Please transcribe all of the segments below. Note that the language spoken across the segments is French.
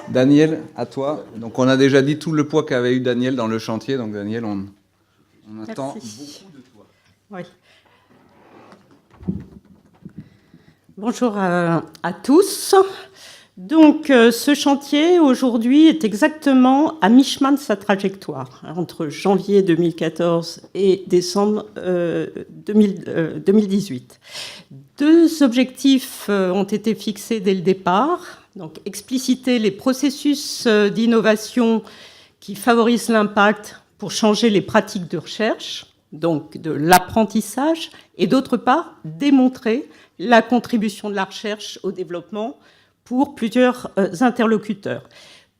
Daniel, à toi. Donc on a déjà dit tout le poids qu'avait eu Daniel dans le chantier. Donc Daniel, on attend Merci. beaucoup de toi. Oui. Bonjour à tous. Donc, ce chantier, aujourd'hui, est exactement à mi-chemin de sa trajectoire, entre janvier 2014 et décembre 2018. Deux objectifs ont été fixés dès le départ. Donc, expliciter les processus d'innovation qui favorisent l'impact pour changer les pratiques de recherche, donc de l'apprentissage, et d'autre part, démontrer la contribution de la recherche au développement pour plusieurs interlocuteurs.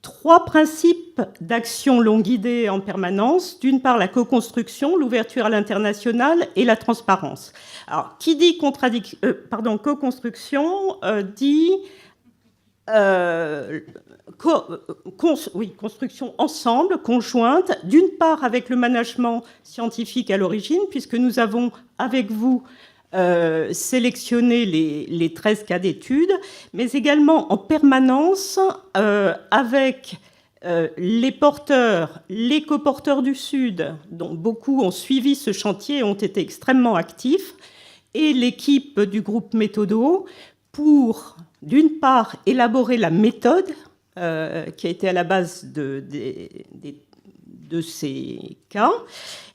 Trois principes d'action l'ont guidé en permanence. D'une part, la co-construction, l'ouverture à l'international et la transparence. Alors, qui dit co-construction dit construction ensemble, conjointe, d'une part avec le management scientifique à l'origine, puisque nous avons avec vous sélectionner les 13 cas d'études, mais également en permanence avec les porteurs, les coporteurs du Sud, dont beaucoup ont suivi ce chantier et ont été extrêmement actifs, et l'équipe du groupe Méthodo pour, d'une part, élaborer la méthode qui a été à la base de ces cas,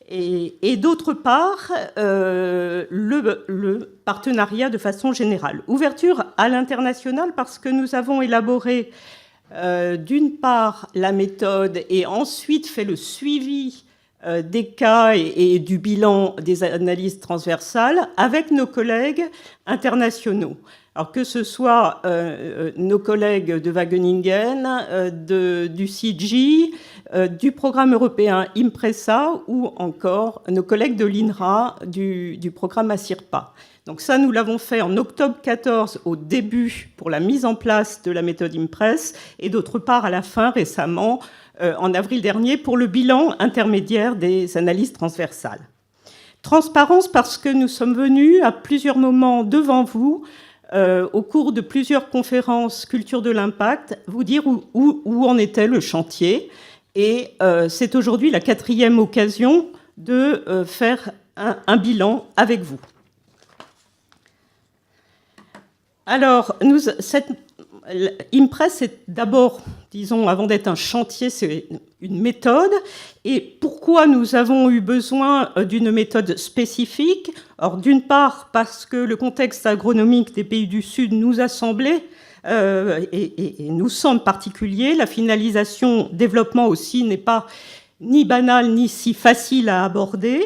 et d'autre part, le partenariat de façon générale. Ouverture à l'international parce que nous avons élaboré, d'une part, la méthode et ensuite fait le suivi des cas et du bilan des analyses transversales avec nos collègues internationaux. Alors que ce soit nos collègues de Wageningen, du CIGI, du programme européen IMPRESA ou encore nos collègues de l'INRA du programme ACIRPA. Donc ça, nous l'avons fait en octobre 2014 au début pour la mise en place de la méthode IMPRES et d'autre part à la fin récemment, en avril dernier, pour le bilan intermédiaire des analyses transversales. Transparence parce que nous sommes venus à plusieurs moments devant vous au cours de plusieurs conférences culture de l'impact, vous dire où en était le chantier. Et c'est aujourd'hui la 4e occasion de faire un bilan avec vous. Alors, IMPRES, c'est d'abord, disons, avant d'être un chantier, c'est une méthode. Et pourquoi nous avons eu besoin d'une méthode spécifique? Alors, d'une part, parce que le contexte agronomique des pays du Sud nous a semblé et nous semble particulier. La finalisation, développement aussi, n'est pas ni banale ni si facile à aborder.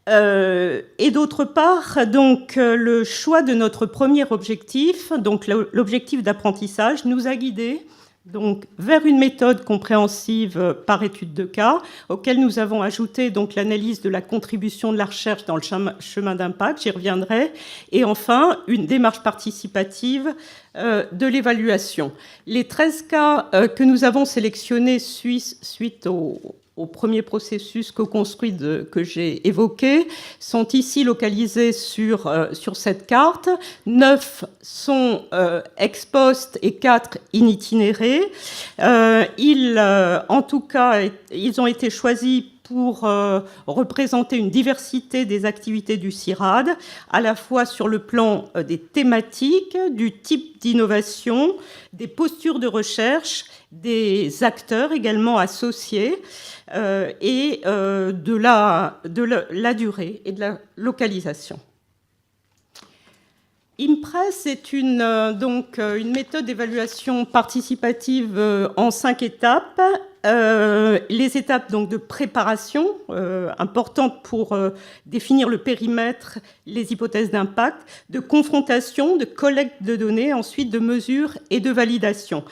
Et d'autre part, donc, le choix de notre premier objectif, donc l'objectif d'apprentissage, nous a guidés donc, vers une méthode compréhensive par étude de cas, auquel nous avons ajouté donc, l'analyse de la contribution de la recherche dans le chemin d'impact, j'y reviendrai, et enfin une démarche participative de l'évaluation. Les 13 cas que nous avons sélectionnés suite au premier processus co-construit que j'ai évoqué, sont ici localisés sur cette carte. 9 sont ex post et 4 itinéraires. En tout cas, ils ont été choisis pour représenter une diversité des activités du CIRAD, à la fois sur le plan des thématiques, du type d'innovation, des postures de recherche, des acteurs également associés, et de la durée et de la localisation. IMPRES est une méthode d'évaluation participative en 5 étapes. Les étapes donc, de préparation, importantes pour définir le périmètre, les hypothèses d'impact, de confrontation, de collecte de données, ensuite de mesure et de validation.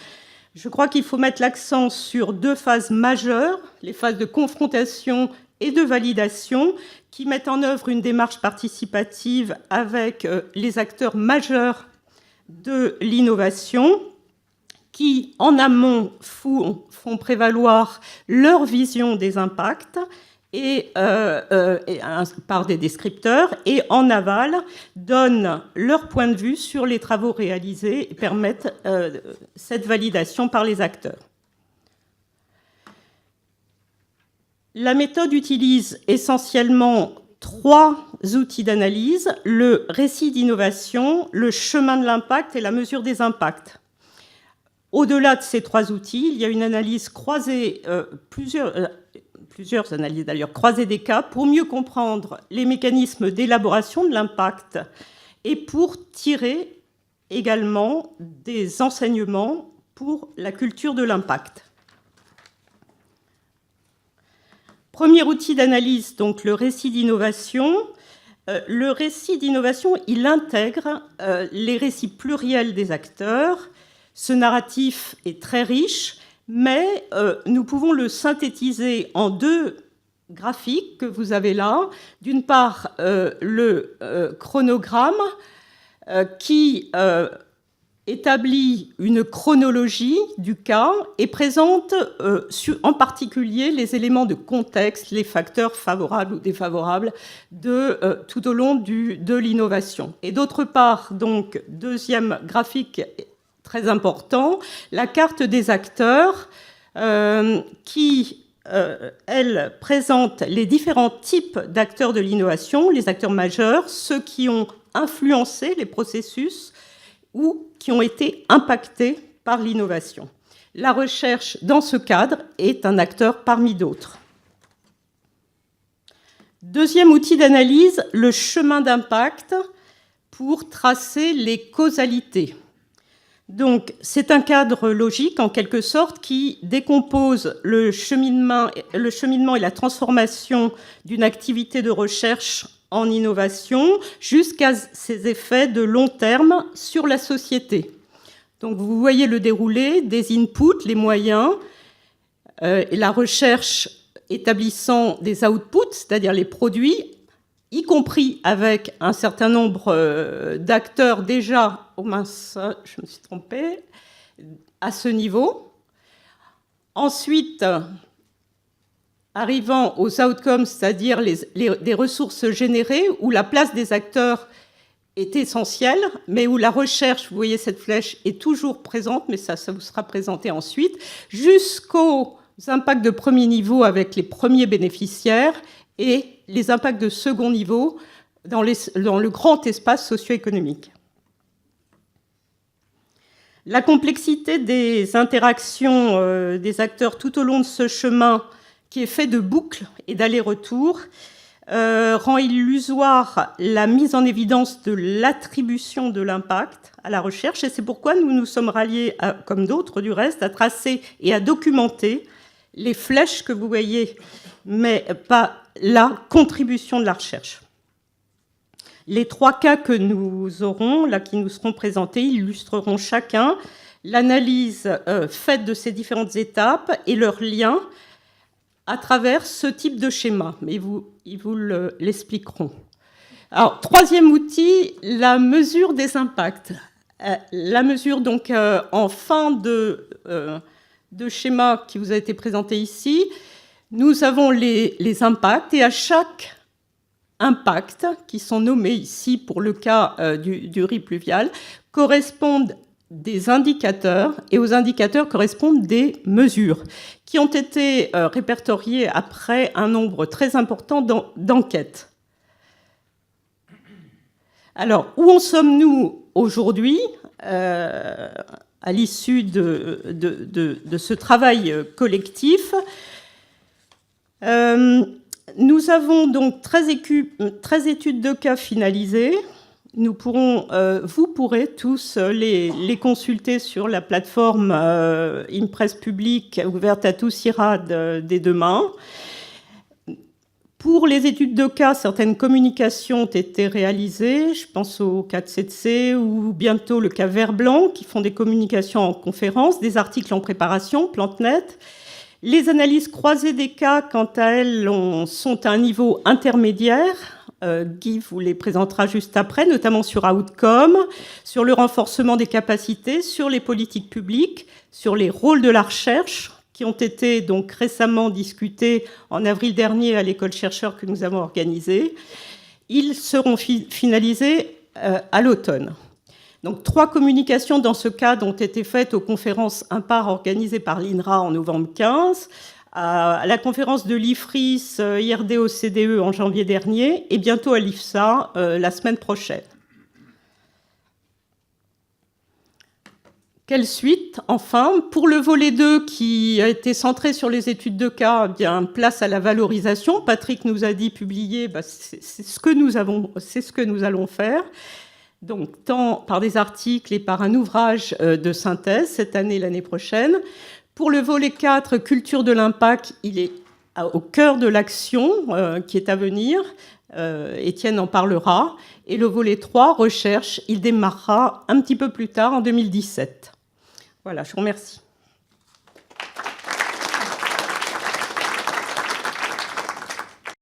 Je crois qu'il faut mettre l'accent sur 2 phases majeures, les phases de confrontation et de validation, qui mettent en œuvre une démarche participative avec les acteurs majeurs de l'innovation, qui, en amont, font prévaloir leur vision des impacts par des descripteurs, et en aval donnent leur point de vue sur les travaux réalisés et permettent cette validation par les acteurs. La méthode utilise essentiellement 3 outils d'analyse: le récit d'innovation, le chemin de l'impact et la mesure des impacts. Au-delà de ces 3 outils, il y a une analyse croisée, plusieurs analyses d'ailleurs, croisées des cas pour mieux comprendre les mécanismes d'élaboration de l'impact et pour tirer également des enseignements pour la culture de l'impact. Premier outil d'analyse, donc le récit d'innovation. Le récit d'innovation, il intègre les récits pluriels des acteurs. Ce narratif est très riche, mais nous pouvons le synthétiser en 2 graphiques que vous avez là. D'une part, le chronogramme qui établit une chronologie du cas et présente en particulier les éléments de contexte, les facteurs favorables ou défavorables tout au long de l'innovation. Et d'autre part, donc, deuxième graphique très important, la carte des acteurs qui, elle, présente les différents types d'acteurs de l'innovation, les acteurs majeurs, ceux qui ont influencé les processus ou qui ont été impactés par l'innovation. La recherche, dans ce cadre, est un acteur parmi d'autres. Deuxième outil d'analyse, le chemin d'impact pour tracer les causalités. Donc, c'est un cadre logique, en quelque sorte, qui décompose le cheminement et la transformation d'une activité de recherche en innovation jusqu'à ses effets de long terme sur la société. Donc, vous voyez le déroulé des inputs, les moyens, et la recherche établissant des outputs, c'est-à-dire les produits, y compris avec un certain nombre d'acteurs déjà, oh mince, je me suis trompée, à ce niveau. Ensuite, arrivant aux outcomes, c'est-à-dire des ressources générées, où la place des acteurs est essentielle, mais où la recherche, vous voyez cette flèche, est toujours présente, mais ça vous sera présenté ensuite, jusqu'aux impacts de premier niveau avec les premiers bénéficiaires et les impacts de second niveau dans le grand espace socio-économique. La complexité des interactions des acteurs tout au long de ce chemin, qui est fait de boucles et d'allers-retours, rend illusoire la mise en évidence de l'attribution de l'impact à la recherche, et c'est pourquoi nous nous sommes ralliés, comme d'autres du reste, à tracer et à documenter les flèches que vous voyez, mais pas la contribution de la recherche. Les 3 cas que nous aurons, là, qui nous seront présentés, illustreront chacun l'analyse faite de ces différentes étapes et leurs liens à travers ce type de schéma, mais ils vous l'expliqueront. Alors, 3e outil, la mesure des impacts. La mesure, donc, en fin de schéma qui vous a été présenté ici, nous avons les impacts, et à chaque impact, qui sont nommés ici pour le cas du riz pluvial, correspondent des indicateurs, et aux indicateurs correspondent des mesures, qui ont été répertoriées après un nombre très important d'enquêtes. Alors, où en sommes-nous aujourd'hui, à l'issue de ce travail collectif? Nous avons donc 13 études de cas finalisées. Vous pourrez tous les consulter sur la plateforme Impress Publique ouverte à tous IRAD dès demain. Pour les études de cas, certaines communications ont été réalisées. Je pense au cas de CETC ou bientôt le cas Vert Blanc, qui font des communications en conférence, des articles en préparation, PlanteNet. Les analyses croisées des cas, quant à elles, sont à un niveau intermédiaire. Guy vous les présentera juste après, notamment sur Outcome, sur le renforcement des capacités, sur les politiques publiques, sur les rôles de la recherche, qui ont été donc récemment discutés en avril dernier à l'école chercheur que nous avons organisée. Ils seront finalisés à l'automne. Donc 3 communications dans ce cadre ont été faites aux conférences impares organisées par l'INRA en novembre 15, à la conférence de l'IFRIS IRD-OCDE en janvier dernier et bientôt à l'IFSA la semaine prochaine. Quelle suite? Enfin, pour le volet 2 qui a été centré sur les études de cas, eh bien, place à la valorisation. Patrick nous a dit publier, c'est ce que nous allons faire. Donc, tant par des articles et par un ouvrage de synthèse cette année et l'année prochaine. Pour le volet 4, culture de l'impact, il est au cœur de l'action qui est à venir. Étienne en parlera. Et le volet 3, recherche, il démarrera un petit peu plus tard, en 2017. Voilà, je vous remercie.